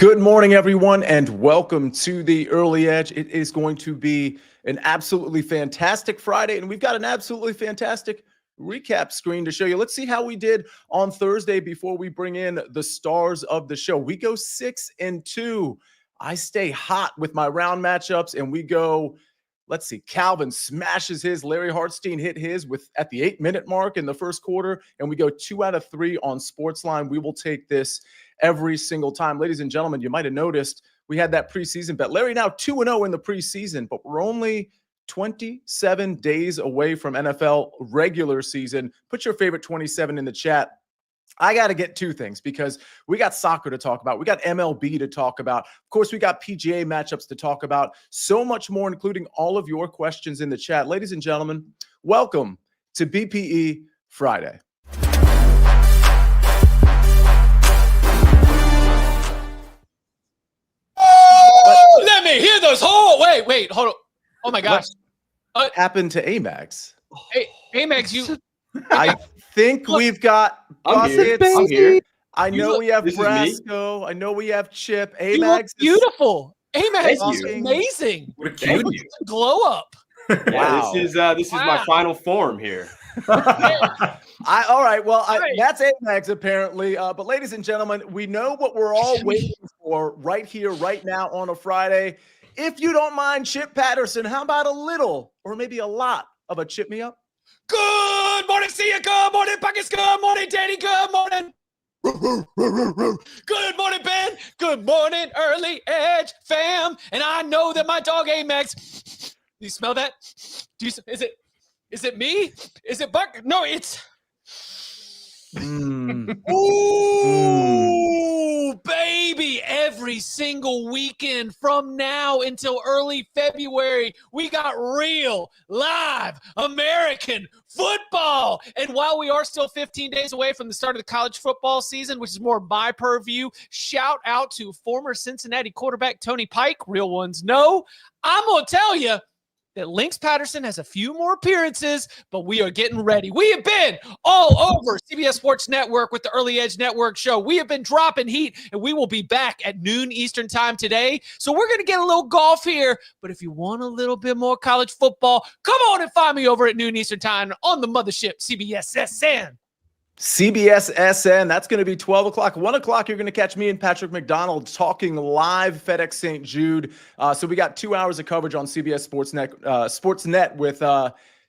Good morning, everyone, and welcome to the Early Edge. It is going to be an absolutely fantastic Friday, and we've got an absolutely fantastic recap screen to show you. Let's see how we did on Thursday before we bring in the stars of the show. We go 6-2. I stay hot with my round matchups, and we go, let's see, Calvin smashes his. Larry Hartstein hit his at the 8-minute mark in the first quarter, and we go 2 out of 3 on SportsLine. We will take this every single time. Ladies and gentlemen, you might have noticed we had that preseason bet. Larry now 2-0 in the preseason, but we're only 27 days away from NFL regular season. Put your favorite 27 in the chat. I got to get two things because we got soccer to talk about. We got MLB to talk about. Of course, we got PGA matchups to talk about. So much more, including all of your questions in the chat. Ladies and gentlemen, welcome to BPE Friday. Let me hear those. Wait, hold on. Oh my gosh. What happened to Amags? Hey, Amags, you. I think we've got buckets. I'm here. I know we have Brasco. I know we have Chip. Amags, beautiful. Amags is you. amazing. What a cute Glow up. Wow. Yeah, this is my final form here. All right. Well, that's Amags apparently. But ladies and gentlemen, we know what we're all waiting for right here, right now on a Friday. If you don't mind, Chip Patterson, how about a little or maybe a lot of a chip me up? Good morning, Sia. Good morning, Buckets. Good morning, Danny. Good morning. Good morning, Ben. Good morning, Early Edge fam. And I know that my dog Amags. Do you smell that? Is it me? Is it Buck? No, it's. Ooh, baby. Every single weekend from now until early February, we got real, live American football. And while we are still 15 days away from the start of the college football season, which is more by purview, shout out to former Cincinnati quarterback Tony Pike. Real ones know. I'm going to tell you that Lynx Patterson has a few more appearances, but we are getting ready. We have been all over CBS Sports Network with the Early Edge Network show. We have been dropping heat, and we will be back at noon Eastern time today. So we're going to get a little golf here, but if you want a little bit more college football, come on and find me over at noon Eastern time on the mothership CBS SN. CBS SN, that's going to be 12 o'clock. 1 o'clock, you're going to catch me and Patrick McDonald talking live FedEx St. Jude. So we got 2 hours of coverage on CBS Sportsnet with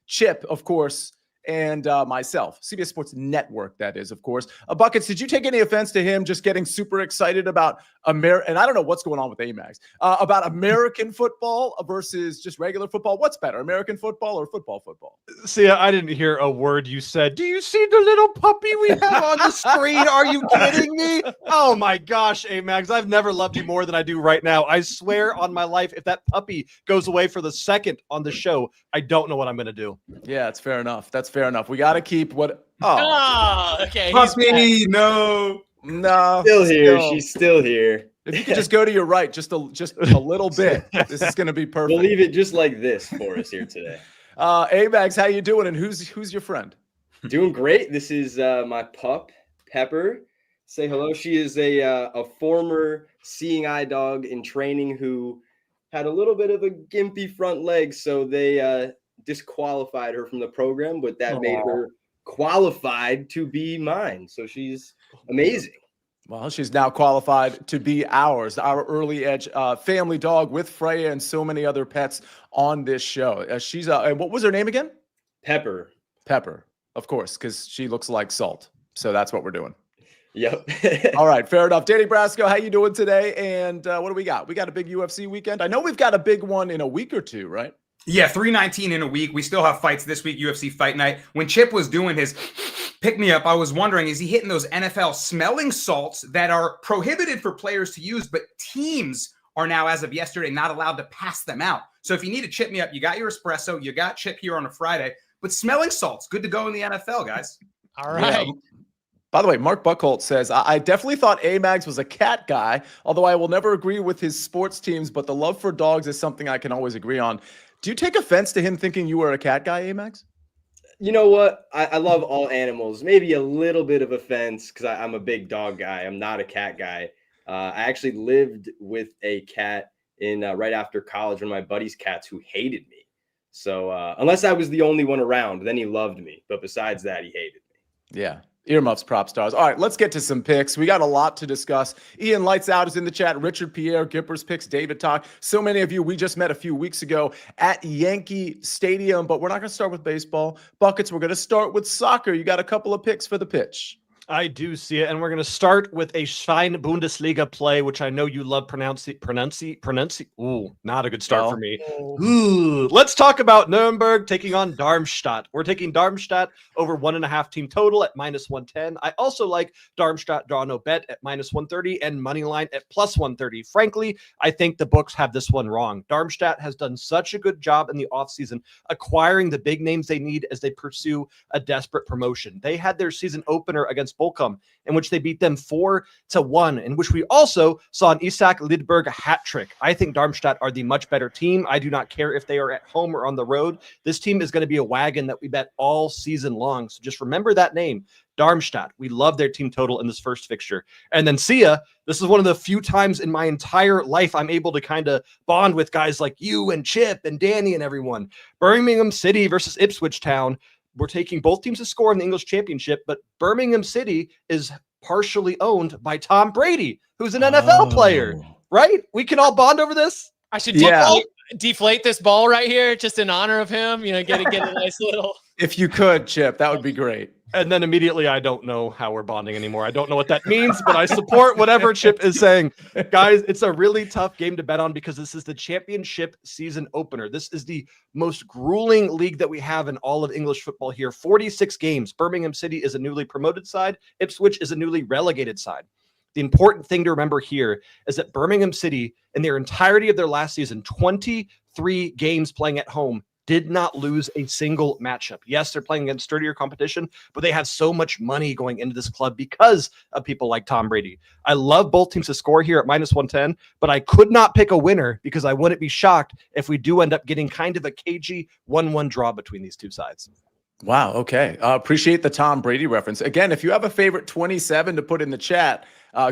Chip, of course, and myself. CBS Sports Network, that is, of course. Buckets, did you take any offense to him just getting super excited about and I don't know what's going on with Amags, about American football versus just regular football? What's better, American football or football? See, I didn't hear a word you said. Do you see the little puppy we have on the screen? Are you kidding me? Oh my gosh, Amags, I've never loved you more than I do right now. I swear on my life, if that puppy goes away for the second on the show, I don't know what I'm going to do. Yeah, it's fair enough. That's fair enough. We got to keep what. Okay. Puppy, no. Still here. She's still here. If you could just go to your right just a little bit, this is going to be perfect. We'll leave it just like this for us here today. Amags, how you doing? And who's your friend? Doing great. This is my pup, Pepper. Say hello. She is a former seeing eye dog in training who had a little bit of a gimpy front leg, so they disqualified her from the program, but that made her qualified to be mine. So she's amazing. Well, she's now qualified to be our Early Edge family dog with Freya and so many other pets on this show. She's and what was her name again? Pepper, of course, because she looks like salt. So that's what we're doing. Yep. All right, fair enough. Danny Brasco, how you doing today? And what do we got? We got a big UFC weekend. I know we've got a big one in a week or two, right? Yeah, 319 in a week. We still have fights this week, UFC Fight Night. When Chip was doing his pick-me-up, I was wondering, is he hitting those NFL smelling salts that are prohibited for players to use, but teams are now, as of yesterday, not allowed to pass them out. So if you need to chip me up, you got your espresso, you got Chip here on a Friday, but smelling salts, good to go in the NFL, guys. All right. Yeah. By the way, Mark Buckholt says, I definitely thought Amags was a cat guy, although I will never agree with his sports teams, but the love for dogs is something I can always agree on. Do you take offense to him thinking you were a cat guy, Amags? You know what? I love all animals. Maybe a little bit of offense because I'm a big dog guy. I'm not a cat guy. I actually lived with a cat in right after college, one of my buddy's cats who hated me. So unless I was the only one around, then he loved me. But besides that, he hated me. Yeah. Earmuffs, prop stars. All right, let's get to some picks. We got a lot to discuss. Ian Lights Out is in the chat. Richard Pierre, Gipper's Picks, David Talk. So many of you we just met a few weeks ago at Yankee Stadium, but we're not going to start with baseball. Buckets, we're going to start with soccer. You got a couple of picks for the pitch. I do see it, and we're going to start with a Schein Bundesliga play, which I know you love pronouncing. Ooh, not a good start for me. Ooh. Let's talk about Nuremberg taking on Darmstadt. We're taking Darmstadt over 1.5 team total at -110. I also like Darmstadt draw no bet at -130 and money line at +130. Frankly, I think the books have this one wrong. Darmstadt has done such a good job in the offseason acquiring the big names they need as they pursue a desperate promotion. They had their season opener against Bochum, in which they beat them 4-1, in which we also saw an Isaac Lidberg hat trick. I think Darmstadt are the much better team. I do not care if they are at home or on the road. This team is going to be a wagon that we bet all season long. So just remember that name, Darmstadt. We love their team total in this first fixture. And then Sia, this is one of the few times in my entire life I'm able to kind of bond with guys like you and Chip and Danny and everyone. Birmingham City versus Ipswich Town. We're taking both teams to score in the English Championship, but Birmingham City is partially owned by Tom Brady, who's an NFL player, right? We can all bond over this. I should deflate this ball right here just in honor of him. Get a nice little. If you could, Chip, that would be great. And then immediately, I don't know how we're bonding anymore. I don't know what that means, but I support whatever Chip is saying. Guys, it's a really tough game to bet on because this is the championship season opener. This is the most grueling league that we have in all of English football here. 46 games. Birmingham City is a newly promoted side. Ipswich is a newly relegated side. The important thing to remember here is that Birmingham City, in their entirety of their last season, 23 games playing at home, did not lose a single matchup. Yes, they're playing against sturdier competition, but they have so much money going into this club because of people like Tom Brady. I love both teams to score here at -110, but I could not pick a winner because I wouldn't be shocked if we do end up getting kind of a cagey 1-1 draw between these two sides. Wow. Okay. Appreciate the Tom Brady reference. Again, if you have a favorite 27 to put in the chat,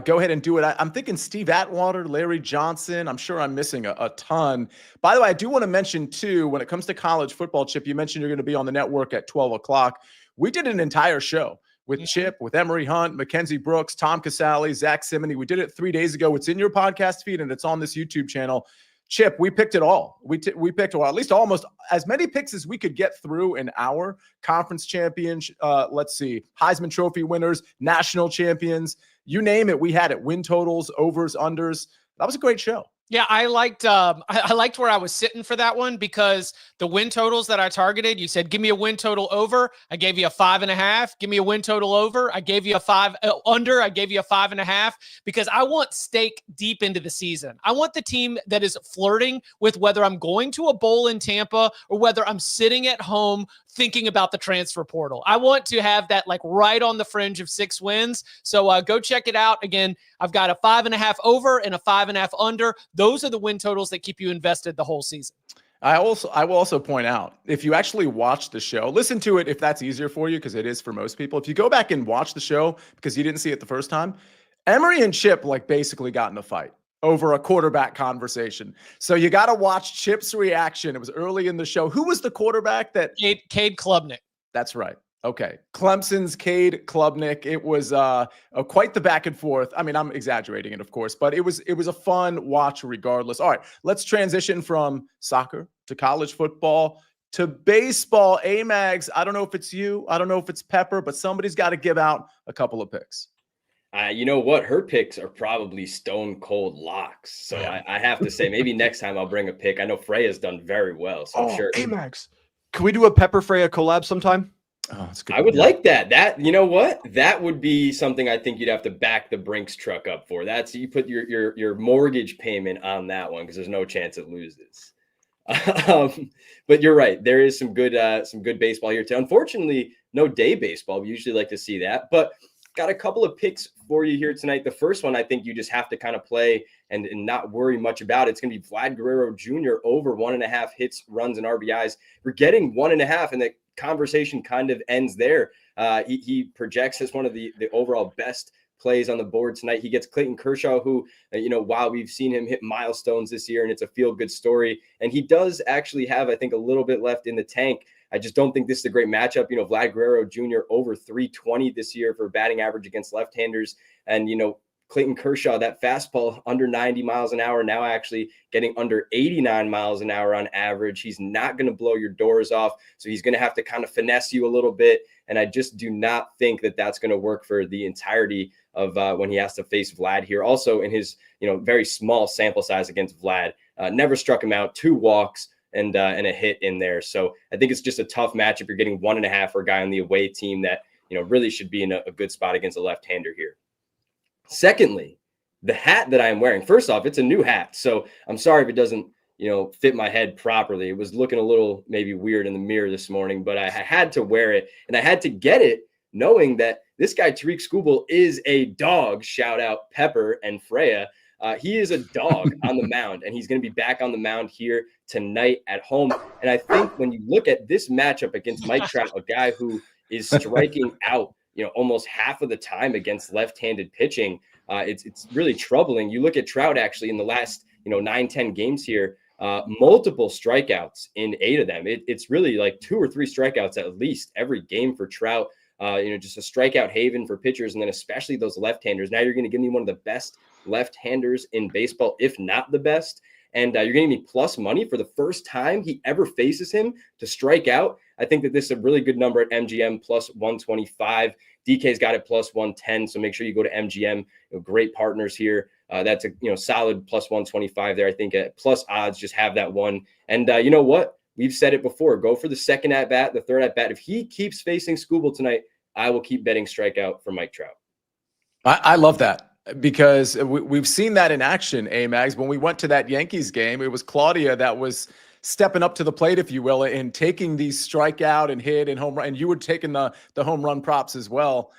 go ahead and do it. I'm thinking Steve Atwater, Larry Johnson. I'm sure I'm missing a ton. By the way, I do want to mention too, when it comes to college football, Chip, you mentioned you're going to be on the network at 12 o'clock. We did an entire show with Chip, with Emery Hunt, Mackenzie Brooks, Tom Casale, Zach Simony. We did it 3 days ago. It's in your podcast feed and it's on this YouTube channel. Chip, we picked it all. We picked, or at least almost as many picks as we could get through an hour. Conference champions, let's see, Heisman Trophy winners, national champions, you name it, we had it. Win totals, overs, unders. That was a great show. Yeah, I liked where I was sitting for that one because the win totals that I targeted, you said, give me a win total over. I gave you a 5.5. Give me a win total over. I gave you a 5 under. I gave you a 5.5 because I want stake deep into the season. I want the team that is flirting with whether I'm going to a bowl in Tampa or whether I'm sitting at home thinking about the transfer portal. I want to have that like right on the fringe of 6 wins. So go check it out. Again, I've got a 5.5 over and a 5.5 under. Those are the win totals that keep you invested the whole season. I will also point out, if you actually watch the show, listen to it if that's easier for you, because it is for most people. If you go back and watch the show because you didn't see it the first time, Emery and Chip like basically got in a fight over a quarterback conversation. So you got to watch Chip's reaction. It was early in the show. Who was the quarterback that? Cade Klubnik. That's right. Okay. Clemson's Cade Klubnik. It was quite the back and forth. I mean, I'm exaggerating it, of course, but it was a fun watch regardless. All right, let's transition from soccer to college football to baseball. Amags, I don't know if it's you. I don't know if it's Pepper, but somebody's got to give out a couple of picks. You know what? Her picks are probably stone cold locks. So I have to say, maybe next time I'll bring a pick. I know Freya's done very well, so I'm sure. Amags, can we do a Pepper Freya collab sometime? Oh, that's good. I would like that. That, you know what? That would be something I think you'd have to back the Brinks truck up for. That's, you put your mortgage payment on that one because there's no chance it loses. But you're right. There is some good baseball here too. Unfortunately, no day baseball. We usually like to see that, but got a couple of picks for you here tonight. The first one, I think you just have to kind of play and not worry much about. It's going to be Vlad Guerrero Jr. over 1.5 hits, runs, and RBIs. We're getting 1.5, and the conversation kind of ends there. He projects as one of the overall best plays on the board tonight. He gets Clayton Kershaw, who, while we've seen him hit milestones this year and it's a feel-good story, and he does actually have, I think, a little bit left in the tank. I just don't think this is a great matchup. Vlad Guerrero Jr. over 320 this year for batting average against left-handers. And, Clayton Kershaw, that fastball under 90 miles an hour, now actually getting under 89 miles an hour on average. He's not going to blow your doors off. So he's going to have to kind of finesse you a little bit. And I just do not think that that's going to work for the entirety of when he has to face Vlad here. Also in his, very small sample size against Vlad, never struck him out, 2 walks and a hit in there. So I think it's just a tough matchup. You're getting 1.5 for a guy on the away team that, really should be in a good spot against a left-hander here. Secondly, the hat that I am wearing, first off, it's a new hat. So I'm sorry if it doesn't, fit my head properly. It was looking a little maybe weird in the mirror this morning, but I had to wear it and I had to get it knowing that this guy, Tariq Skubal, is a dog. Shout out Pepper and Freya. He is a dog on the mound, and he's going to be back on the mound here tonight at home. And I think when you look at this matchup against Mike Trout, a guy who is striking out, almost half of the time against left-handed pitching, it's really troubling. You look at Trout actually in the last, 9-10 games here, multiple strikeouts in 8 of them. It's really like 2 or 3 strikeouts at least every game for Trout. Just a strikeout haven for pitchers, and then especially those left-handers. Now you're going to give me one of the best left-handers in baseball, if not the best. And you're going to give me plus money for the first time he ever faces him to strike out. I think that this is a really good number at MGM, plus 125. DK's got it plus 110. So make sure you go to MGM. Great partners here. That's a solid plus 125 there. I think at plus odds, just have that one. And you know what? We've said it before. Go for the second at bat, the third at bat. If he keeps facing Skubal tonight, I will keep betting strikeout for Mike Trout. I love that, because we've seen that in action, Amags. When we went to that Yankees game, it was Claudia that was stepping up to the plate, if you will, and taking these strikeout and hit and home run. And you were taking the home run props as well.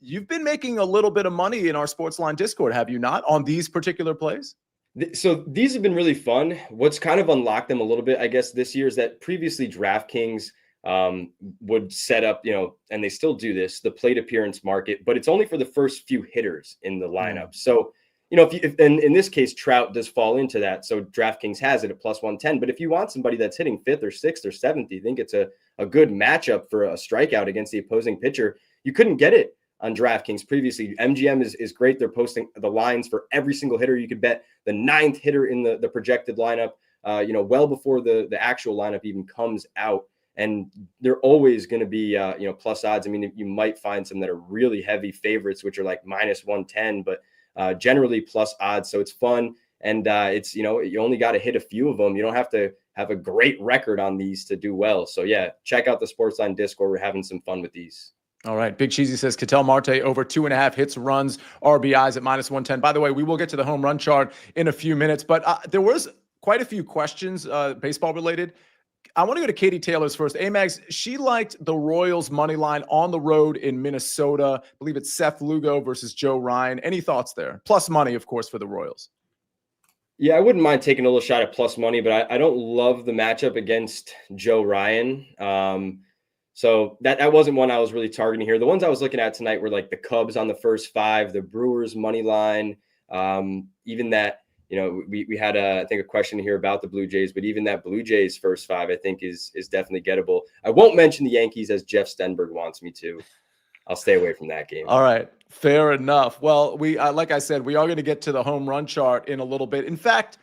You've been making a little bit of money in our SportsLine Discord, have you not, on these particular plays? So these have been really fun. What's kind of unlocked them a little bit, I guess, this year is that previously DraftKings would set up, and they still do this, the plate appearance market, but it's only for the first few hitters in the lineup. So, if in this case, Trout does fall into that. So DraftKings has it at plus 110. But if you want somebody that's hitting 5th or 6th or 7th, you think it's a good matchup for a strikeout against the opposing pitcher, you couldn't get it on DraftKings previously. MGM is great. They're posting the lines for every single hitter. You could bet the 9th hitter in the projected lineup, well before the actual lineup even comes out. And they're always going to be, plus odds. I mean, you might find some that are really heavy favorites, which are like minus 110, but generally plus odds. So it's fun. And it's, you only got to hit a few of them. You don't have to have a great record on these to do well. So yeah, check out the SportsLine Discord. We're having some fun with these. All right. Big Cheesy says Ketel Marte over 2.5 hits, runs, RBIs at minus 110. By the way, we will get to the home run chart in a few minutes, but there was quite a few questions, baseball related. I want to go to Katie Taylor's first. Amags, she liked the Royals money line on the road in Minnesota. I believe it's Seth Lugo versus Joe Ryan. Any thoughts there? Plus money, of course, for the Royals. Yeah, I wouldn't mind taking a little shot at plus money, but I don't love the matchup against Joe Ryan. So that wasn't one I was really targeting here. The ones I was looking at tonight were like the Cubs on the first 5, the Brewers money line, even that. We had I think a question here about the Blue Jays, but even that Blue Jays first 5, I think is definitely gettable. I won't mention the Yankees as Jeff Stenberg wants me to. I'll stay away from that game. All right. Fair enough. Well, we, like I said, we are going to get to the home run chart in a little bit. In fact,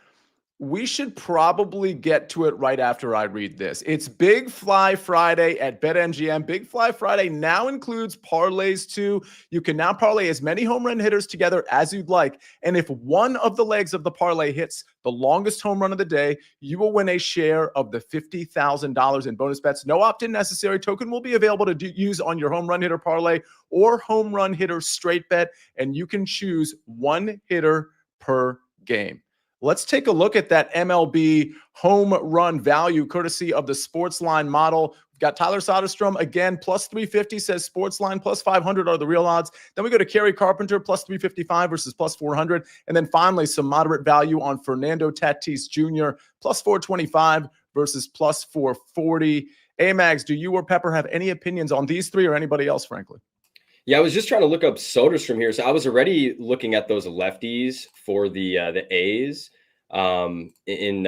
we should probably get to it right after I read this. It's Big Fly Friday at BetMGM. Big Fly Friday now includes parlays too. You can now parlay as many home run hitters together as you'd like. And if one of the legs of the parlay hits the longest home run of the day, you will win a share of the $50,000 in bonus bets. No opt-in necessary. Token will be available to use on your home run hitter parlay or home run hitter straight bet. And you can choose one hitter per game. Let's take a look at that MLB home run value courtesy of the SportsLine model. We've got Tyler Soderstrom again, plus 350, says SportsLine, plus 500 are the real odds. Then we go to Kerry Carpenter, plus 355 versus plus 400. And then finally, some moderate value on Fernando Tatis Jr., plus 425 versus plus 440. Amags, do you or Pepper have any opinions on these three or anybody else, frankly? Yeah, I was just trying to look up Soderstrom here. So I was already looking at those lefties for the A's in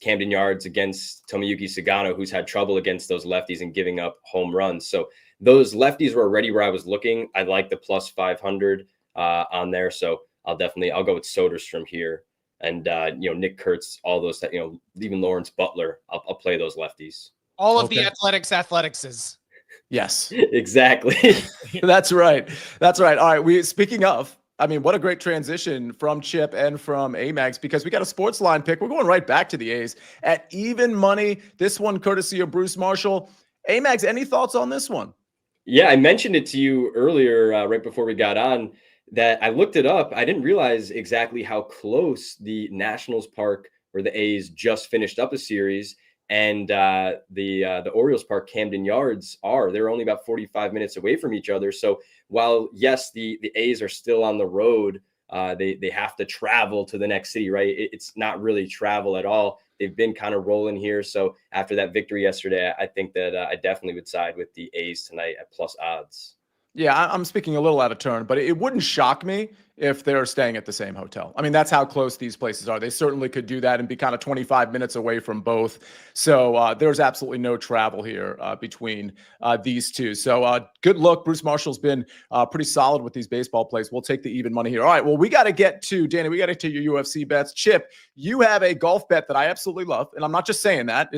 Camden Yards against Tomoyuki Sagano, who's had trouble against those lefties and giving up home runs. So those lefties were already where I was looking. I like the plus 500 on there. So I'll go with Soderstrom here. And, Nick Kurtz, all those, even Lawrence Butler, I'll play those lefties. All of the athleticses. Yes, exactly. That's right. All right. Speaking of, I mean, what a great transition from Chip and from Amags, because we got a SportsLine pick. We're going right back to the A's at even money. This one courtesy of Bruce Marshall. Amags, any thoughts on this one? Yeah, I mentioned it to you earlier, right before we got on, that I looked it up. I didn't realize exactly how close the Nationals Park, where the A's just finished up a series, and the Orioles Park, Camden Yards, are. They're only about 45 minutes away from each other. So while, yes, the A's are still on the road, they have to travel to the next city, right? It's not really travel at all. They've been kind of rolling here. So after that victory yesterday, I think that I definitely would side with the A's tonight at plus odds. Yeah, I'm speaking a little out of turn, but it wouldn't shock me if they're staying at the same hotel. I mean, that's how close these places are. They certainly could do that and be kind of 25 minutes away from both. So there's absolutely no travel here between these two. So good look. Bruce Marshall's been pretty solid with these baseball plays. We'll take the even money here. All right, well, we got to get to, Danny, we got to get to your UFC bets. Chip, you have a golf bet that I absolutely love, and I'm not just saying that.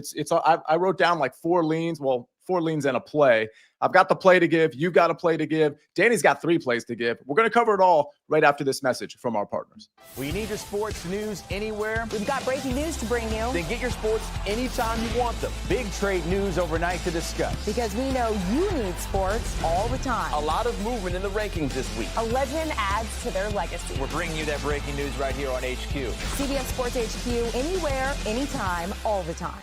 I wrote down like 4 leans and a play. I've got the play to give. You've got a play to give. Danny's got 3 plays to give. We're going to cover it all right after this message from our partners. We need your sports news anywhere. We've got breaking news to bring you. Then get your sports anytime you want them. Big trade news overnight to discuss. Because we know you need sports all the time. A lot of movement in the rankings this week. A legend adds to their legacy. We're bringing you that breaking news right here on HQ. CBS Sports HQ, anywhere, anytime, all the time.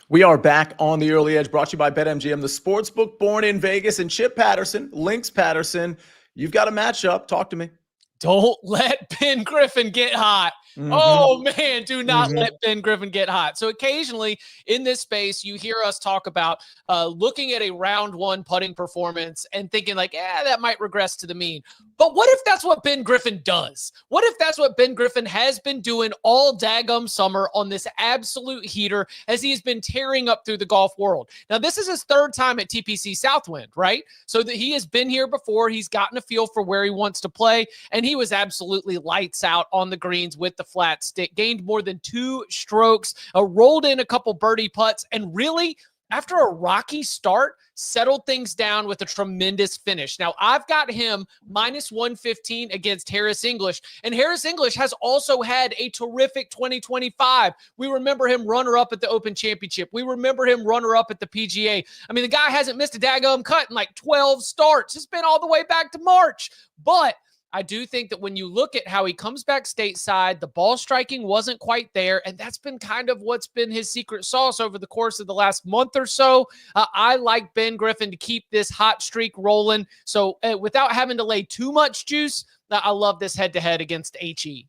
We are back on the Early Edge, brought to you by BetMGM, the sports book born in Vegas. And Chip Patterson, Lynx Patterson, you've got a matchup. Talk to me. Don't let Ben Griffin get hot. Oh, man, do not let Ben Griffin get hot. So occasionally in this space, you hear us talk about looking at a round 1 putting performance and thinking like, that might regress to the mean. But what if that's what Ben Griffin does? What if that's what Ben Griffin has been doing all daggum summer on this absolute heater as he's been tearing up through the golf world? Now, this is his 3rd time at TPC Southwind, right? So that he has been here before. He's gotten a feel for where he wants to play, and he was absolutely lights out on the greens with the flat stick, gained more than 2 strokes, rolled in a couple birdie putts, and really, after a rocky start, settled things down with a tremendous finish. Now, I've got him minus 115 against Harris English, and Harris English has also had a terrific 2025. We remember him runner-up at the Open Championship. We remember him runner-up at the PGA. I mean, the guy hasn't missed a daggum cut in like 12 starts. It's been all the way back to March, but I do think that when you look at how he comes back stateside, the ball striking wasn't quite there, and that's been kind of what's been his secret sauce over the course of the last month or so. I like Ben Griffin to keep this hot streak rolling. So without having to lay too much juice, I love this head-to-head against HE.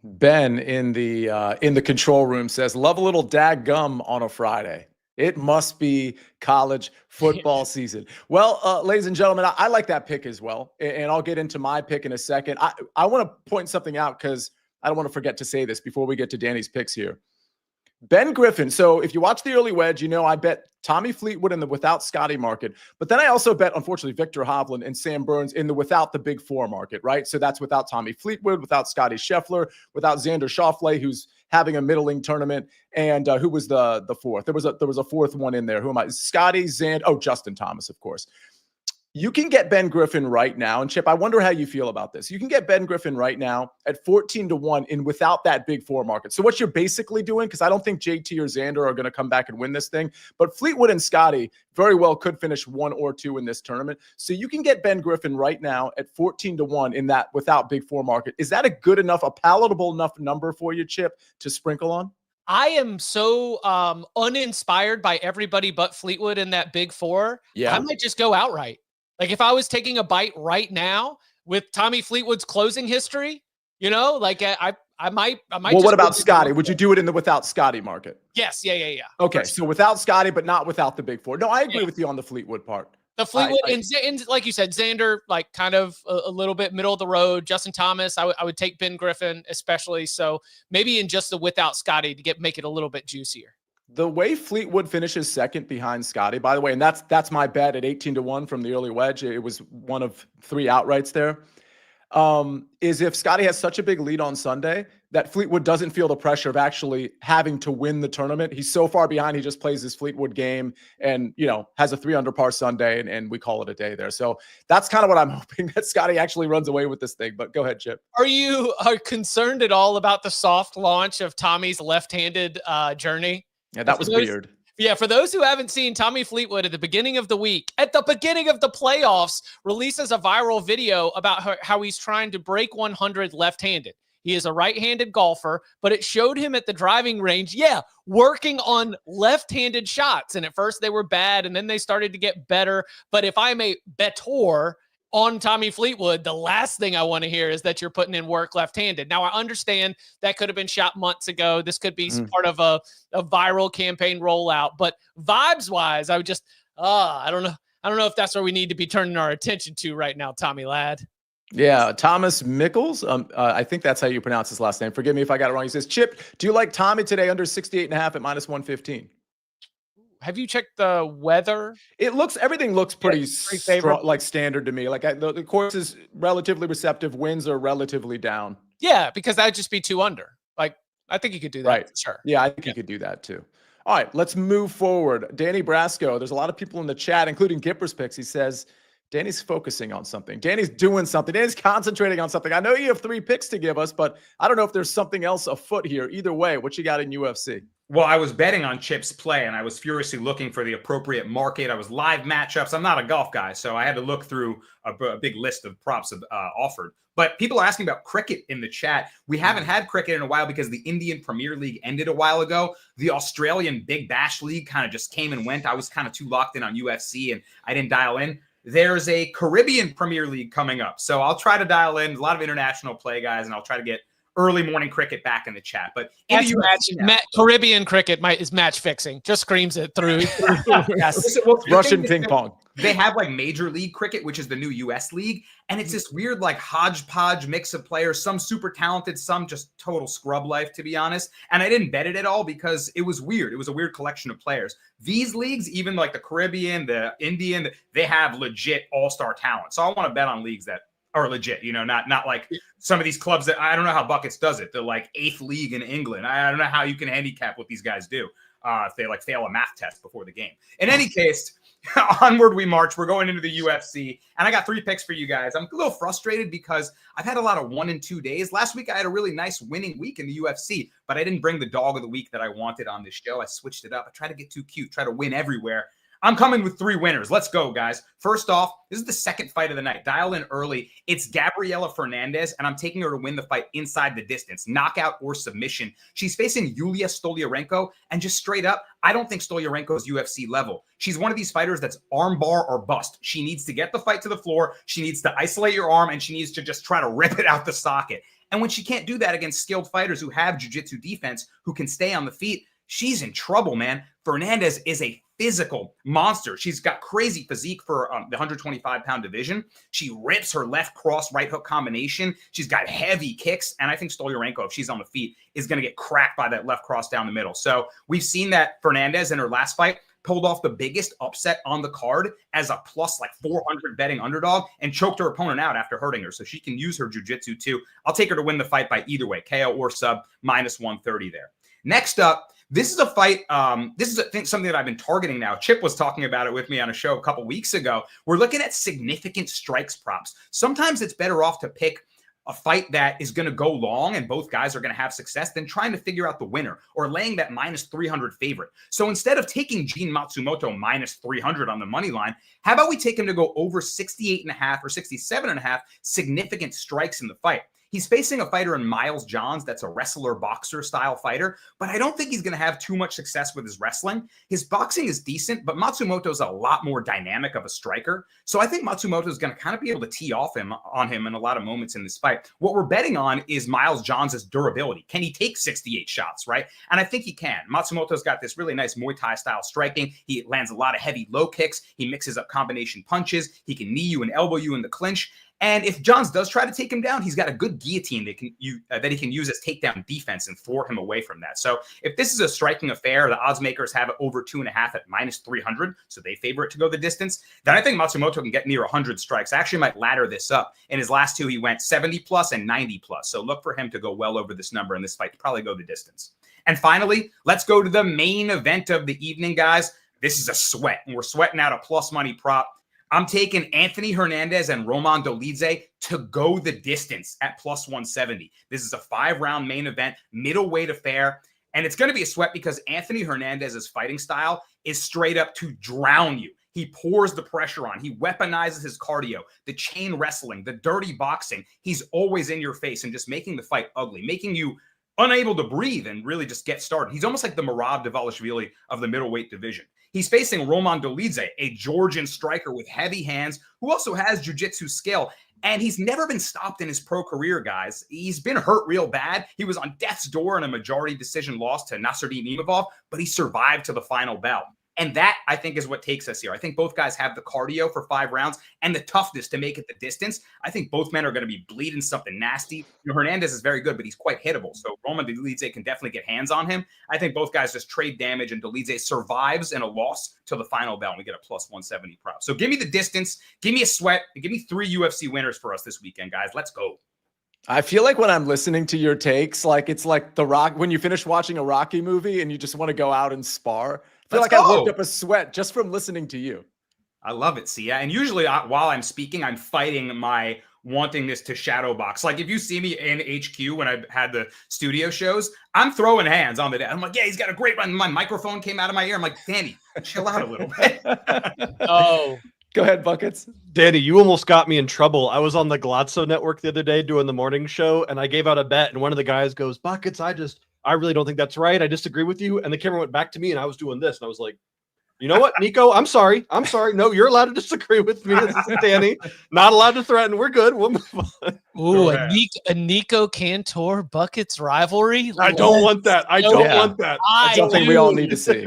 Ben in the control room says, love a little daggum on a Friday. It must be college football season. Well, ladies and gentlemen, I like that pick as well. And I'll get into my pick in a second. I want to point something out because I don't want to forget to say this before we get to Danny's picks here. Ben Griffin. So if you watch the early wedge, you know I bet Tommy Fleetwood in the without Scotty market. But then I also bet, unfortunately, Victor Hovland and Sam Burns in the without the big 4 market, right? So that's without Tommy Fleetwood, without Scotty Scheffler, without Xander Schauffele, who's having a middling tournament, and who was the 4th? There was a 4th one in there. Who am I? Scotty, Justin Thomas, of course. You can get Ben Griffin right now. And Chip, I wonder how you feel about this. You can get Ben Griffin right now at 14-1 in without that big 4 market. So what you're basically doing, because I don't think JT or Xander are going to come back and win this thing, but Fleetwood and Scotty very well could finish 1 or 2 in this tournament. So you can get Ben Griffin right now at 14-1 in that without big 4 market. Is that a good enough, a palatable enough number for you, Chip, to sprinkle on? I am so uninspired by everybody but Fleetwood in that big 4. Yeah. I might just go outright. Like if I was taking a bite right now with Tommy Fleetwood's closing history, like I might. Well, what about Scotty? Would you do it in the without Scotty market? Yes. Yeah. Okay. So without Scotty, but not without the big 4. No, I agree with you on the Fleetwood part. The Fleetwood and like you said, Xander, like kind of a little bit middle of the road. Justin Thomas, I would take Ben Griffin especially. So maybe in just the without Scotty to make it a little bit juicier. The way Fleetwood finishes second behind Scotty, by the way, and that's my bet at 18-1 from the early wedge. It was one of 3 outrights there. Is if Scotty has such a big lead on Sunday that Fleetwood doesn't feel the pressure of actually having to win the tournament. He's so far behind, he just plays his Fleetwood game and, has a 3 under par Sunday and we call it a day there. So that's kind of what I'm hoping, that Scotty actually runs away with this thing. But go ahead, Chip. Are you concerned at all about the soft launch of Tommy's left-handed journey? Yeah, that was weird. Yeah, for those who haven't seen, Tommy Fleetwood at the beginning of the week, at the beginning of the playoffs, releases a viral video about how he's trying to break 100 left-handed. He is a right-handed golfer, but it showed him at the driving range, working on left-handed shots. And at first they were bad, and then they started to get better. But if I'm a bettor on Tommy Fleetwood, the last thing I want to hear is that you're putting in work left-handed. Now, I understand that could have been shot months ago. This could be part of a viral campaign rollout. But vibes-wise, I would just, I don't know. I don't know if that's where we need to be turning our attention to right now, Tommy Ladd. Yeah, Thomas Mickles. I think that's how you pronounce his last name. Forgive me if I got it wrong. He says, Chip, do you like Tommy today under 68.5 at -115? Have you checked the weather? Everything looks pretty strong, like standard to me. Like the course is relatively receptive. Winds are relatively down. Yeah, because that'd just be 2 under. Like, I think you could do that. Right. Sure. Yeah, I think you could do that too. All right, let's move forward. Danny Brasco. There's a lot of people in the chat, including Gipper's Picks. He says, Danny's focusing on something. Danny's doing something. Danny's concentrating on something. I know you have 3 picks to give us, but I don't know if there's something else afoot here. Either way, what you got in UFC? Well, I was betting on Chip's play, and I was furiously looking for the appropriate market. I was live matchups. I'm not a golf guy, so I had to look through a big list of props offered. But people are asking about cricket in the chat. We haven't had cricket in a while because the Indian Premier League ended a while ago. The Australian Big Bash League kind of just came and went. I was kind of too locked in on UFC, and I didn't dial in. There's a Caribbean Premier League coming up, so I'll try to dial in. A lot of international play, guys, and I'll try to get early morning cricket back in the chat. But Caribbean cricket is match fixing. Just screams it through. Yes. Russian ping pong. They have like Major League Cricket, which is the new US league. And it's this weird like hodgepodge mix of players, some super talented, some just total scrub life, to be honest. And I didn't bet it at all because it was weird. It was a weird collection of players. These leagues, even like the Caribbean, the Indian, they have legit all-star talent. So I want to bet on leagues that are legit, not like some of these clubs that I don't know how Buckets does it. They're like 8th league in England. I don't know how you can handicap what these guys do if they like fail a math test before the game. In any case, onward we march. We're going into the UFC, and I got 3 picks for you guys. I'm a little frustrated because I've had a lot of 1 and 2 days. Last week I had a really nice winning week in the UFC, but I didn't bring the dog of the week that I wanted on this show. I switched it up. I tried to get too cute, try to win everywhere. I'm coming with 3 winners. Let's go, guys. First off, this is the second fight of the night. Dial in early. It's Gabriela Fernandez, and I'm taking her to win the fight inside the distance, knockout or submission. She's facing Yulia Stoliarenko, and just straight up, I don't think Stoliarenko is UFC level. She's one of these fighters that's armbar or bust. She needs to get the fight to the floor. She needs to isolate your arm, and she needs to just try to rip it out the socket. And when she can't do that against skilled fighters who have jiu-jitsu defense, who can stay on the feet, she's in trouble, man. Fernandez is a physical monster. She's got crazy physique for the 125-pound division. She rips her left cross, right hook combination. She's got heavy kicks. And I think Stoliarenko, if she's on the feet, is going to get cracked by that left cross down the middle. So we've seen that Fernandez in her last fight pulled off the biggest upset on the card as a plus like 400 betting underdog and choked her opponent out after hurting her. So she can use her jiu-jitsu too. I'll take her to win the fight by either way, KO or sub, -130 there. Next up, this is a fight. This is something that I've been targeting now. Chip was talking about it with me on a show a couple weeks ago. We're looking at significant strikes props. Sometimes it's better off to pick a fight that is going to go long and both guys are going to have success than trying to figure out the winner or laying that -300 favorite. So instead of taking Gene Matsumoto -300 on the money line, how about we take him to go over 68.5 or 67.5 significant strikes in the fight? He's facing a fighter in Miles Johns that's a wrestler-boxer style fighter, but I don't think he's going to have too much success with his wrestling. His boxing is decent, but Matsumoto's a lot more dynamic of a striker. So I think Matsumoto is going to kind of be able to tee off on him in a lot of moments in this fight. What we're betting on is Miles Johns' durability. Can he take 68 shots, right? And I think he can. Matsumoto's got this really nice Muay Thai style striking. He lands a lot of heavy low kicks. He mixes up combination punches. He can knee you and elbow you in the clinch. And if Johns does try to take him down, he's got a good guillotine that he can use as takedown defense and thwart him away from that. So if this is a striking affair, the odds makers have it over 2.5 at -300, so they favor it to go the distance. Then I think Matsumoto can get near 100 strikes. I actually might ladder this up. In his last two, he went 70+ and 90+. So look for him to go well over this number in this fight to probably go the distance. And finally, let's go to the main event of the evening, guys. This is a sweat, and we're sweating out a plus money prop. I'm taking Anthony Hernandez and Roman Dolidze to go the distance at +170. This is a 5-round main event, middleweight affair, and it's going to be a sweat because Anthony Hernandez's fighting style is straight up to drown you. He pours the pressure on. He weaponizes his cardio, the chain wrestling, the dirty boxing. He's always in your face and just making the fight ugly, making you unable to breathe and really just get started. He's almost like the Merab Dvalishvili of the middleweight division. He's facing Roman Dolidze, a Georgian striker with heavy hands who also has jiu-jitsu skill. And he's never been stopped in his pro career, guys. He's been hurt real bad. He was on death's door in a majority decision loss to Nasruddin Imavov, but he survived to the final bout. And that, I think, is what takes us here. I think both guys have the cardio for 5 rounds and the toughness to make it the distance. I think both men are going to be bleeding something nasty. You know, Hernandez is very good, but he's quite hittable. So Roman Dolidze can definitely get hands on him. I think both guys just trade damage, and Dolidze survives in a loss to the final bell, and we get a +170 prop. So give me the distance, give me a sweat, and give me 3 UFC winners for us this weekend, guys. Let's go. I feel like when I'm listening to your takes, like it's like The Rock, when you finish watching a Rocky movie and you just want to go out and spar. I feel like I worked up a sweat just from listening to you. I love it, Sia. And usually while I'm speaking, I'm fighting my wanting this to shadow box. Like if you see me in HQ when I had the studio shows, I'm throwing hands on the desk. I'm like, yeah, he's got a great run. My microphone came out of my ear. I'm like, Danny, chill out a little bit. Oh, go ahead, Buckets. Danny, you almost got me in trouble. I was on the Glazzo network the other day doing the morning show, and I gave out a bet, and one of the guys goes, Buckets, I really don't think that's right. I disagree with you. And the camera went back to me, and I was doing this, and I was like, you know what, Nico? I'm sorry. No, you're allowed to disagree with me. This is Danny. Not allowed to threaten. We're good. We'll move on. Ooh, a Nico Cantor Buckets rivalry. I don't want that. I don't want that. That's something we all need to see.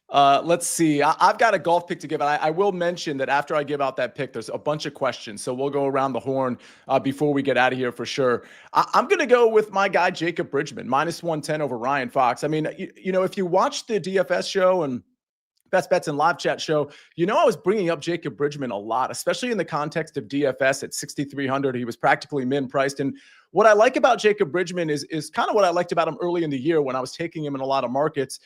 Let's see. I've got a golf pick to give. I will mention that after I give out that pick, there's a bunch of questions. So we'll go around the horn before we get out of here for sure. I'm going to go with my guy, Jacob Bridgman, -110 over Ryan Fox. I mean, you know, if you watch the DFS show and Best Bets and Live Chat show, you know, I was bringing up Jacob Bridgman a lot, especially in the context of DFS at 6,300. He was practically min priced. And what I like about Jacob Bridgman is kind of what I liked about him early in the year when I was taking him in a lot of markets.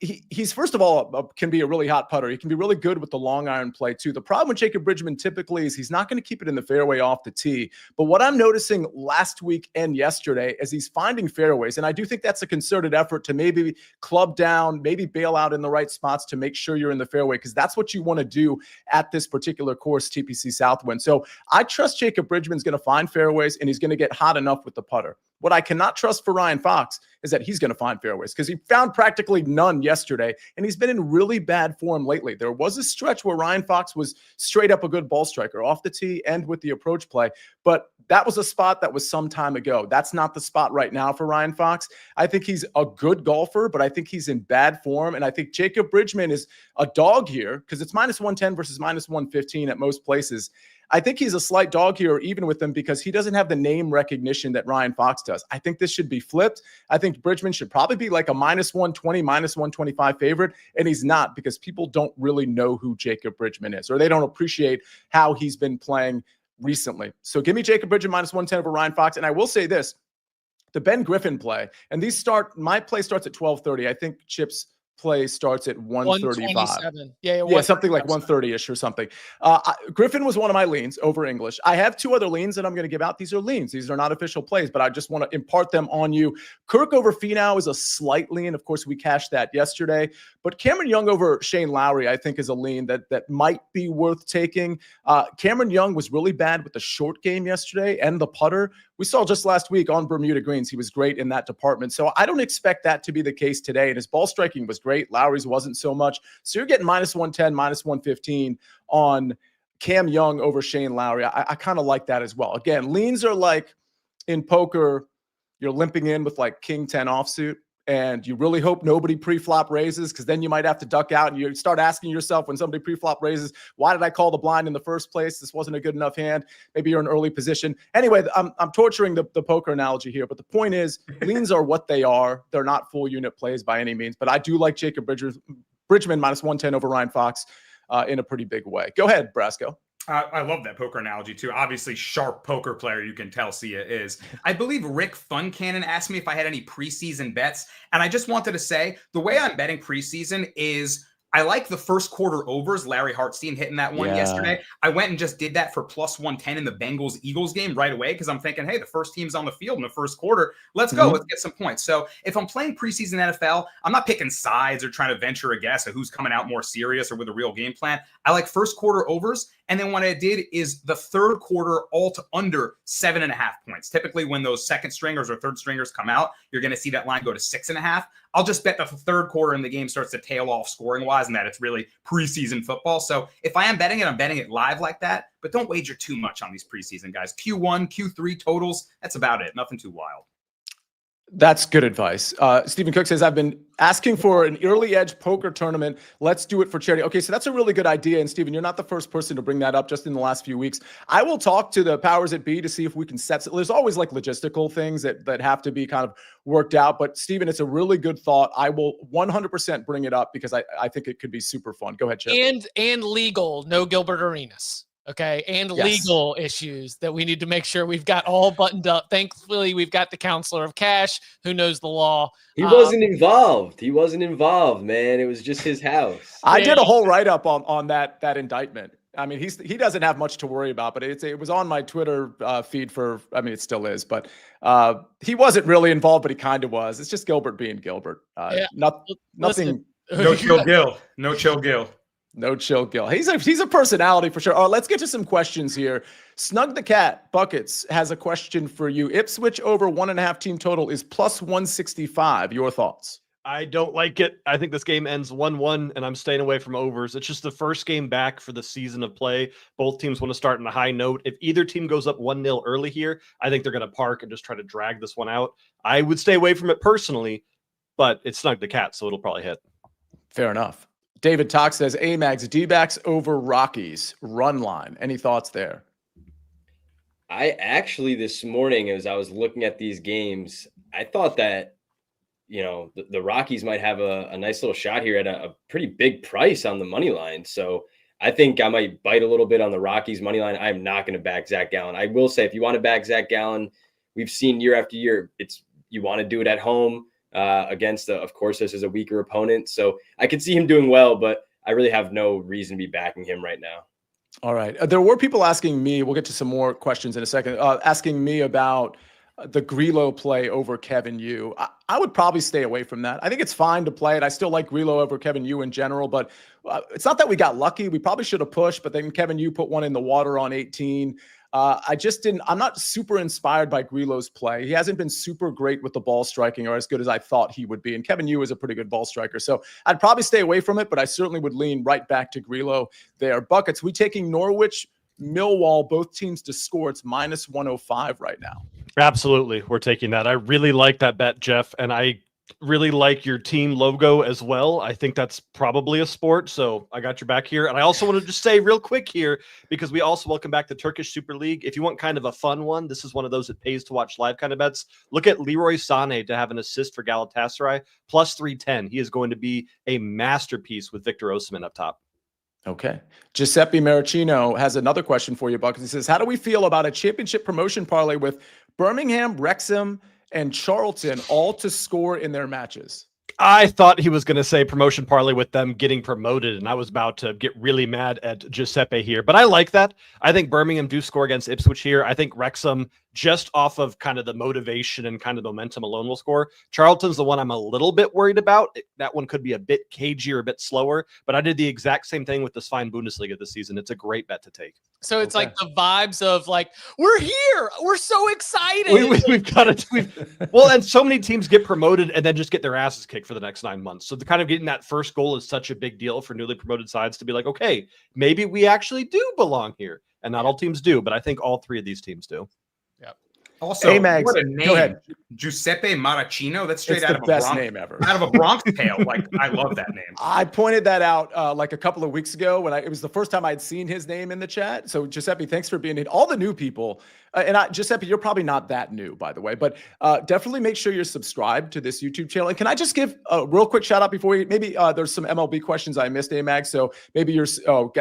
He's first of all, can be a really hot putter. He can be really good with the long iron play too. The problem with Jacob Bridgman typically is he's not going to keep it in the fairway off the tee. But what I'm noticing last week and yesterday is he's finding fairways. And I do think that's a concerted effort to maybe club down, maybe bail out in the right spots to make sure you're in the fairway, because that's what you want to do at this particular course, TPC Southwind. So I trust Jacob Bridgman's going to find fairways and he's going to get hot enough with the putter. What I cannot trust for Ryan Fox is that he's going to find fairways, because he found practically none yesterday, and he's been in really bad form lately. There was a stretch where Ryan Fox was straight up a good ball striker off the tee and with the approach play, but that was a spot that was some time ago. That's not the spot right now for Ryan Fox. I think he's a good golfer, but I think he's in bad form, and I think Jacob Bridgman is a dog here because it's -110 versus -115 at most places. I think he's a slight dog here, even with him, because he doesn't have the name recognition that Ryan Fox does. I think this should be flipped. I think Bridgman should probably be like a -120, -125 favorite, and he's not, because people don't really know who Jacob Bridgman is, or they don't appreciate how he's been playing recently. So give me Jacob Bridgman -110 over Ryan Fox. And I will say this, the Ben Griffin play, and my play starts at 12:30. I think Chip's play starts at 135. 127. Yeah, Yeah, something like 127. 130-ish or something. Griffin was one of my leans over English. I have two other leans that I'm going to give out. These are leans. These are not official plays, but I just want to impart them on you. Kirk over Finau is a slight lean. Of course, we cashed that yesterday. But Cameron Young over Shane Lowry, I think, is a lean that might be worth taking. Cameron Young was really bad with the short game yesterday and the putter. We saw just last week on Bermuda Greens, he was great in that department. So I don't expect that to be the case today. And his ball striking was great. Lowry's wasn't so much. So you're getting -110, -115 on Cam Young over Shane Lowry. I kind of like that as well. Again, leans are like in poker, you're limping in with like King 10 offsuit. And you really hope nobody pre-flop raises, because then you might have to duck out and you start asking yourself when somebody pre-flop raises, why did I call the blind in the first place? This wasn't a good enough hand. Maybe you're in early position. Anyway, I'm torturing the poker analogy here, but the point is leans are what they are. They're not full unit plays by any means, but I do like Jacob Bridgman -110 over Ryan Fox in a pretty big way. Go ahead, Brasco. I love that poker analogy too. Obviously, sharp poker player, you can tell Sia is. I believe Rick Funcannon asked me if I had any preseason bets. And I just wanted to say the way I'm betting preseason is I like the first quarter overs. Larry Hartstein hitting that one yesterday. I went and just did that for +110 in the Bengals-Eagles game right away because I'm thinking, hey, the first team's on the field in the first quarter. Let's go. Let's get some points. So if I'm playing preseason NFL, I'm not picking sides or trying to venture a guess at who's coming out more serious or with a real game plan. I like first quarter overs. And then what I did is the third quarter all to under 7.5 points. Typically, when those second stringers or third stringers come out, you're going to see that line go to 6.5. I'll just bet that the third quarter and the game starts to tail off scoring wise and that it's really preseason football. So if I am betting it, I'm betting it live like that. But don't wager too much on these preseason guys. Q1, Q3 totals, that's about it. Nothing too wild. That's good advice. Stephen Cook says, I've been asking for an early edge poker tournament. Let's do it for charity. Okay, so that's a really good idea. And Stephen, you're not the first person to bring that up just in the last few weeks. I will talk to the powers that be to see if we can set. There's always like logistical things that have to be kind of worked out. But Stephen, it's a really good thought. I will 100% bring it up because I think it could be super fun. Go ahead, Chip. And legal, no Gilbert Arenas. Okay. And legal issues that we need to make sure we've got all buttoned up. Thankfully, we've got the counselor of cash who knows the law. He wasn't involved. He wasn't involved, man. It was just his house. I did a whole write-up on that indictment. I mean, he doesn't have much to worry about, but it was on my Twitter feed for, I mean, it still is, but he wasn't really involved, but he kind of was. It's just Gilbert being Gilbert. Nothing. No chill Gil. No chill Gil. No chill Gil. He's a personality for sure. All right, let's get to some questions here. Snug the Cat Buckets has a question for you. Ipswich over 1.5 team total is +165. Your thoughts? I don't like it. I think this game ends 1-1, and I'm staying away from overs. It's just the first game back for the season of play. Both teams want to start on a high note. If either team goes up 1-0 early here, I think they're going to park and just try to drag this one out. I would stay away from it personally, but it's Snug the Cat, so it'll probably hit. Fair enough. David Talk says Amags D-backs over Rockies run line. Any thoughts there? I actually this morning, as I was looking at these games, I thought that, you know, the Rockies might have a nice little shot here at a pretty big price on the money line. So I think I might bite a little bit on the Rockies money line. I'm not going to back Zach Gallen. I will say, if you want to back Zach Gallen, we've seen year after year, you want to do it at home. Against, of course, this is a weaker opponent. So I could see him doing well, but I really have no reason to be backing him right now. All right. There were people asking me, we'll get to some more questions in a second, asking me about the Grillo play over Kevin Yu. I would probably stay away from that. I think it's fine to play it. I still like Grillo over Kevin Yu in general, but it's not that we got lucky. We probably should have pushed, but then Kevin Yu put one in the water on 18. I'm not super inspired by Grillo's play. He hasn't been super great with the ball striking or as good as I thought he would be. And Kevin Yu is a pretty good ball striker. So I'd probably stay away from it, but I certainly would lean right back to Grillo there. Buckets, we taking Norwich, Millwall, both teams to score. It's -105 right now. Absolutely. We're taking that. I really like that bet, Jeff. And I really like your team logo as well. I think that's probably a sport. So I got your back here. And I also wanted to say real quick here, because we also welcome back the Turkish Super League. If you want kind of a fun one, this is one of those that pays to watch live kind of bets. Look at Leroy Sané to have an assist for Galatasaray, +310. He is going to be a masterpiece with Victor Osimhen up top. Okay. Giuseppe Maricino has another question for you, Buckets. He says, how do we feel about a championship promotion parlay with Birmingham, Wrexham, and Charlton all to score in their matches? I thought he was going to say promotion parlay with them getting promoted, and I was about to get really mad at Giuseppe here. But I like that. I think Birmingham do score against Ipswich here. I think Wrexham, just off of kind of the motivation and kind of momentum alone, will score. Charlton's the one I'm a little bit worried about. That one could be a bit cagey or a bit slower, but I did the exact same thing with this fine Bundesliga this season. It's a great bet to take. So it's like the vibes of like, we're here. We're so excited. We've got it. Well, and so many teams get promoted and then just get their asses kicked for the next 9 months. So the kind of getting that first goal is such a big deal for newly promoted sides to be like, okay, maybe we actually do belong here. And not all teams do, but I think all three of these teams do. Also, Amags, what a name. go ahead. Giuseppe Maracino. That's straight It's out the of a best Bronx name ever. Out of a Bronx tale. Like, I love that name. I pointed that out like a couple of weeks ago when it was the first time I'd seen his name in the chat. So Giuseppe, thanks for being in. All the new people, Giuseppe, you're probably not that new, by the way, but definitely make sure you're subscribed to this YouTube channel. And can I just give a real quick shout out before maybe there's some MLB questions I missed, Amags. So maybe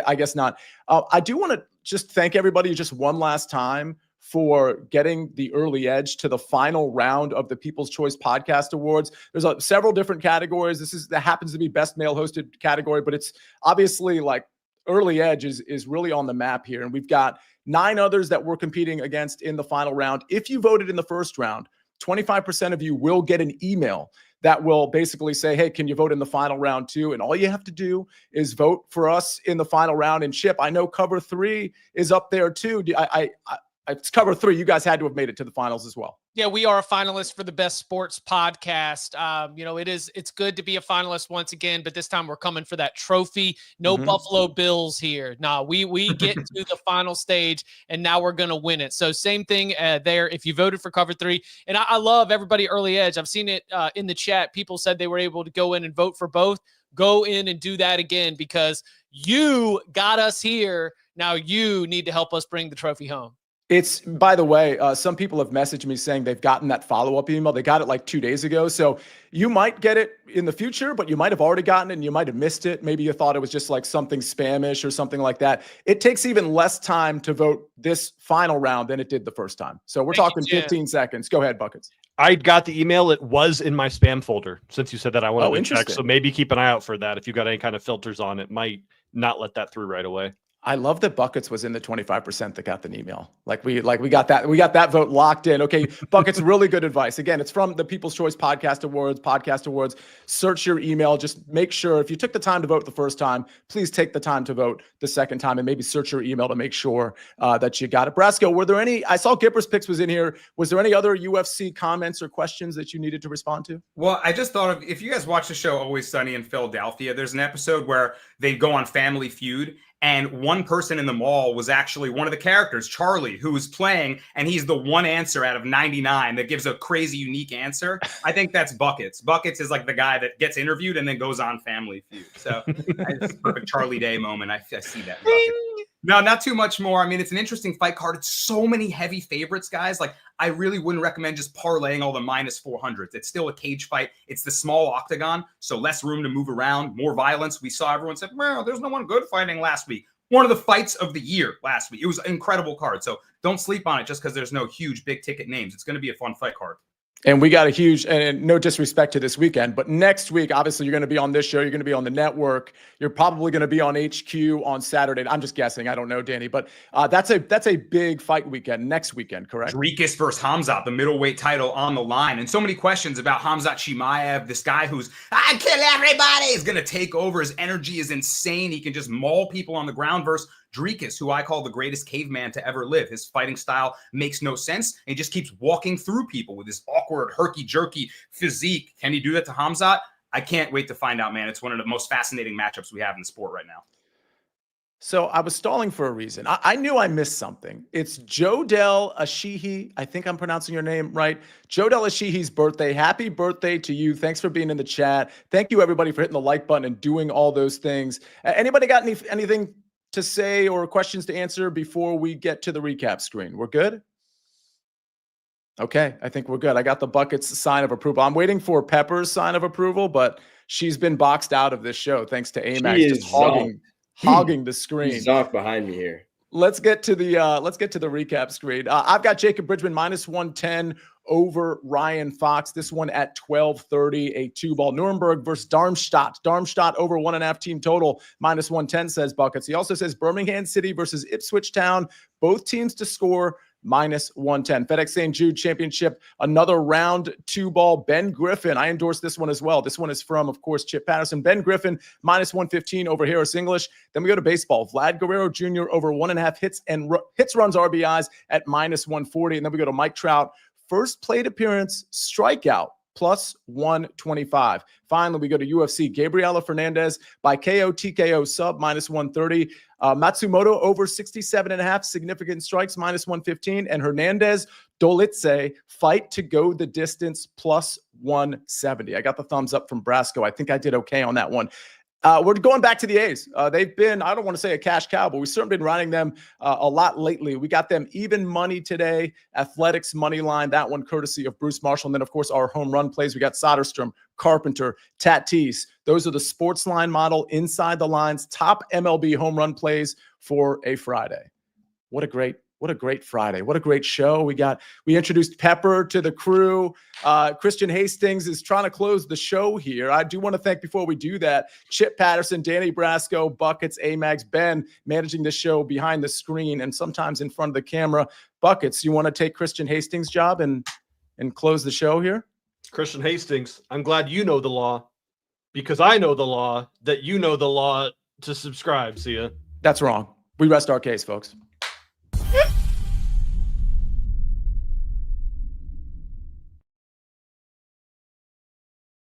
I guess not. I do want to just thank everybody just one last time for getting the early edge to the final round of the People's Choice Podcast Awards. There's several different categories. That happens to be best male hosted category, but it's obviously like early edge is really on the map here. And we've got 9 others that we're competing against in the final round. If you voted in the first round, 25% of you will get an email that will basically say, hey, can you vote in the final round too? And all you have to do is vote for us in the final round. And Chip, I know cover 3 is up there too. It's cover 3. You guys had to have made it to the finals as well. Yeah, we are a finalist for the best sports podcast. It's good to be a finalist once again, but this time we're coming for that trophy. No Buffalo Bills here. Nah, we get to the final stage and now we're going to win it. So same thing there. If you voted for cover 3, and I love everybody early edge. I've seen it in the chat. People said they were able to go in and vote for both. Go in and do that again because you got us here. Now you need to help us bring the trophy home. It's, by the way, some people have messaged me saying they've gotten that follow-up email. They got it like 2 days ago. So you might get it in the future, but you might have already gotten it and you might have missed it. Maybe you thought it was just like something spamish or something like that. It takes even less time to vote this final round than it did the first time. So we're talking 15 seconds. Go ahead, Buckets. I got the email. It was in my spam folder. Since you said that, I want to check. So maybe keep an eye out for that. If you've got any kind of filters on it, might not let that through right away. I love that Buckets was in the 25% that got the email. We got that vote locked in. Okay, Buckets, really good advice. Again, it's from the People's Choice Podcast Awards. Search your email. Just make sure if you took the time to vote the first time, please take the time to vote the second time and maybe search your email to make sure that you got it. Brasco, were there any? I saw Gipper's Picks was in here. Was there any other UFC comments or questions that you needed to respond to? Well, I just thought of, if you guys watch the show Always Sunny in Philadelphia, there's an episode where they go on Family Feud. And one person in the mall was actually one of the characters, Charlie, who was playing, and he's the one answer out of 99 that gives a crazy, unique answer. I think that's Buckets. Buckets is like the guy that gets interviewed and then goes on Family Feud. So it's a perfect Charlie Day moment. I see that. No, not too much more. I mean, it's an interesting fight card. It's so many heavy favorites, guys. Like, I really wouldn't recommend just parlaying all the minus 400s. It's still a cage fight. It's the small octagon, so less room to move around, more violence. We saw everyone said, well, there's no one good fighting last week. One of the fights of the year last week. It was an incredible card. So don't sleep on it just because there's no huge big ticket names. It's going to be a fun fight card. And we got a huge, and no disrespect to this weekend, but next week, obviously, you're going to be on this show. You're going to be on the network. You're probably going to be on HQ on Saturday. I'm just guessing. I don't know, Danny, but that's a big fight weekend next weekend, correct? Dricus versus Khamzat, the middleweight title on the line. And so many questions about Khamzat Chimaev, this guy who's, I kill everybody, is going to take over. His energy is insane. He can just maul people on the ground versus Dricus, who I call the greatest caveman to ever live. His fighting style makes no sense. And he just keeps walking through people with his awkward, herky-jerky physique. Can he do that to Khamzat? I can't wait to find out, man. It's one of the most fascinating matchups we have in the sport right now. So I was stalling for a reason. I knew I missed something. It's Jodel Ashihi. I think I'm pronouncing your name right. Jodel Ashihi's birthday. Happy birthday to you. Thanks for being in the chat. Thank you, everybody, for hitting the like button and doing all those things. Anybody got anything to say or questions to answer before we get to the recap screen? We're good? Okay, I think we're good. I got the Buckets sign of approval. I'm waiting for Pepper's sign of approval, but she's been boxed out of this show thanks to Amags just hogging the screen. He's off behind me here. Let's get to the recap screen. I've got Jacob Bridgman minus 110 over Ryan Fox. This one at 12:30, a 2-ball. Nuremberg versus Darmstadt. Darmstadt over 1.5 team total, -110, says Buckets. He also says Birmingham City versus Ipswich Town. Both teams to score, -110. FedEx St. Jude Championship, another round 2-ball. Ben Griffin, I endorse this one as well. This one is from, of course, Chip Patterson. Ben Griffin, -115 over Harris English. Then we go to baseball. Vlad Guerrero Jr. over 1.5 hits, runs, RBIs at -140. And then we go to Mike Trout, first plate appearance, strikeout, +125. Finally, we go to UFC. Gabriela Fernandez by KO TKO sub, -130. Matsumoto over 67.5 significant strikes, -115. And Hernandez Dolitze fight to go the distance, +170. I got the thumbs up from Brasco. I think I did okay on that one. We're going back to the A's. They've been, I don't want to say a cash cow, but we've certainly been riding them a lot lately. We got them even money today. Athletics money line, that one courtesy of Bruce Marshall. And then, of course, our home run plays. We got Soderstrom, Carpenter, Tatis. Those are the SportsLine model inside the lines, top MLB home run plays for a Friday. What a great Friday. What a great show. We introduced Pepper to the crew. Christian Hastings is trying to close the show here. I do want to thank, before we do that, Chip Patterson, Danny Brasco, Buckets, Amags, Ben, managing the show behind the screen and sometimes in front of the camera. Buckets, you want to take Christian Hastings' job and close the show here? Christian Hastings, I'm glad you know the law, because I know the law that you know the law to subscribe, Sia. That's wrong. We rest our case, folks.